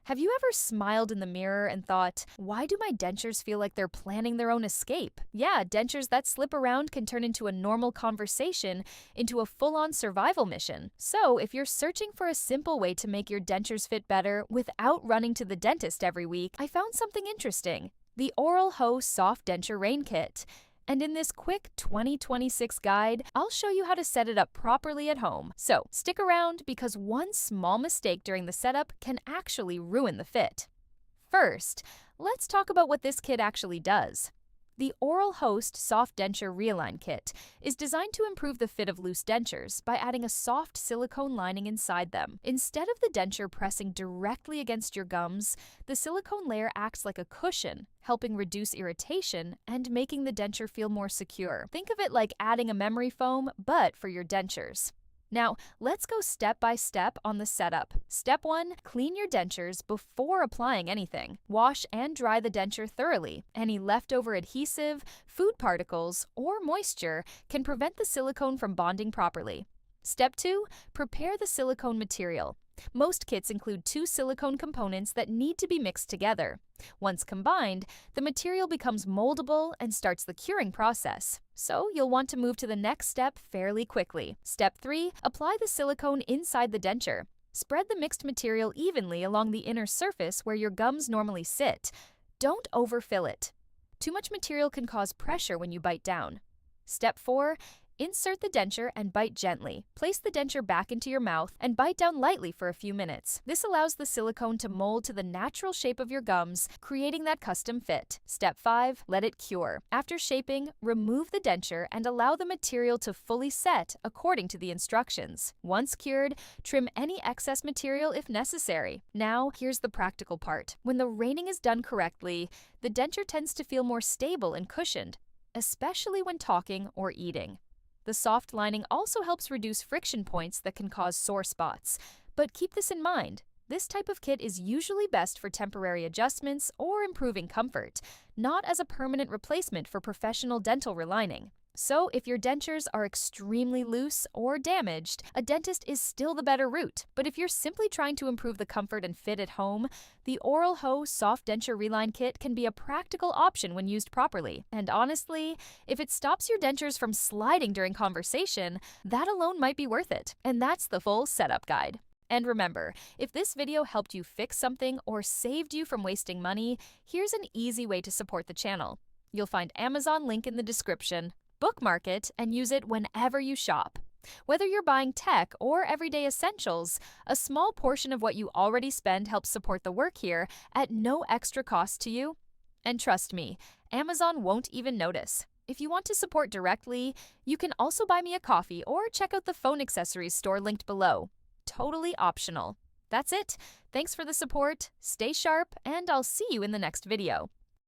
Have you ever smiled in the mirror and thought, why do my dentures feel like they're planning their own escape? Yeah, dentures that slip around can turn into a normal conversation into a full-on survival mission. So, if you're searching for a simple way to make your dentures fit better without running to the dentist every week, I found something interesting: the Oralhoe Soft Denture Rain Kit. And in this quick 2026 guide, I'll show you how to set it up properly at home. So stick around, because one small mistake during the setup can actually ruin the fit. First, let's talk about what this kit actually does. The Oralhoe Soft Denture Reline Kit is designed to improve the fit of loose dentures by adding a soft silicone lining inside them. Instead of the denture pressing directly against your gums, the silicone layer acts like a cushion, helping reduce irritation and making the denture feel more secure. Think of it like adding a memory foam, but for your dentures. Now, let's go step by step on the setup. Step 1. Clean your dentures before applying anything. Wash and dry the denture thoroughly. Any leftover adhesive, food particles, or moisture can prevent the silicone from bonding properly. Step 2. Prepare the silicone material. Most kits include 2 silicone components that need to be mixed together. Once combined, the material becomes moldable and starts the curing process. So you'll want to move to the next step fairly quickly. Step 3. Apply the silicone inside the denture. Spread the mixed material evenly along the inner surface where your gums normally sit. Don't overfill it. Too much material can cause pressure when you bite down. Step 4. Insert the denture and bite gently. Place the denture back into your mouth and bite down lightly for a few minutes. This allows the silicone to mold to the natural shape of your gums, creating that custom fit. Step 5. Let it cure. After shaping, remove the denture and allow the material to fully set according to the instructions. Once cured, trim any excess material if necessary. Now, here's the practical part. When the reining is done correctly, the denture tends to feel more stable and cushioned, especially when talking or eating. The soft lining also helps reduce friction points that can cause sore spots. But keep this in mind: this type of kit is usually best for temporary adjustments or improving comfort, not as a permanent replacement for professional dental relining. So if your dentures are extremely loose or damaged, a dentist is still the better route. But if you're simply trying to improve the comfort and fit at home, the Oralhoe Soft Denture Reline Kit can be a practical option when used properly. And honestly, if it stops your dentures from sliding during conversation, that alone might be worth it. And that's the full setup guide. And remember, if this video helped you fix something or saved you from wasting money, here's an easy way to support the channel. You'll find Amazon link in the description. Bookmark it and use it whenever you shop. Whether you're buying tech or everyday essentials, a small portion of what you already spend helps support the work here at no extra cost to you. And trust me, Amazon won't even notice. If you want to support directly, you can also buy me a coffee or check out the phone accessories store linked below. Totally optional. That's it. Thanks for the support, stay sharp, and I'll see you in the next video.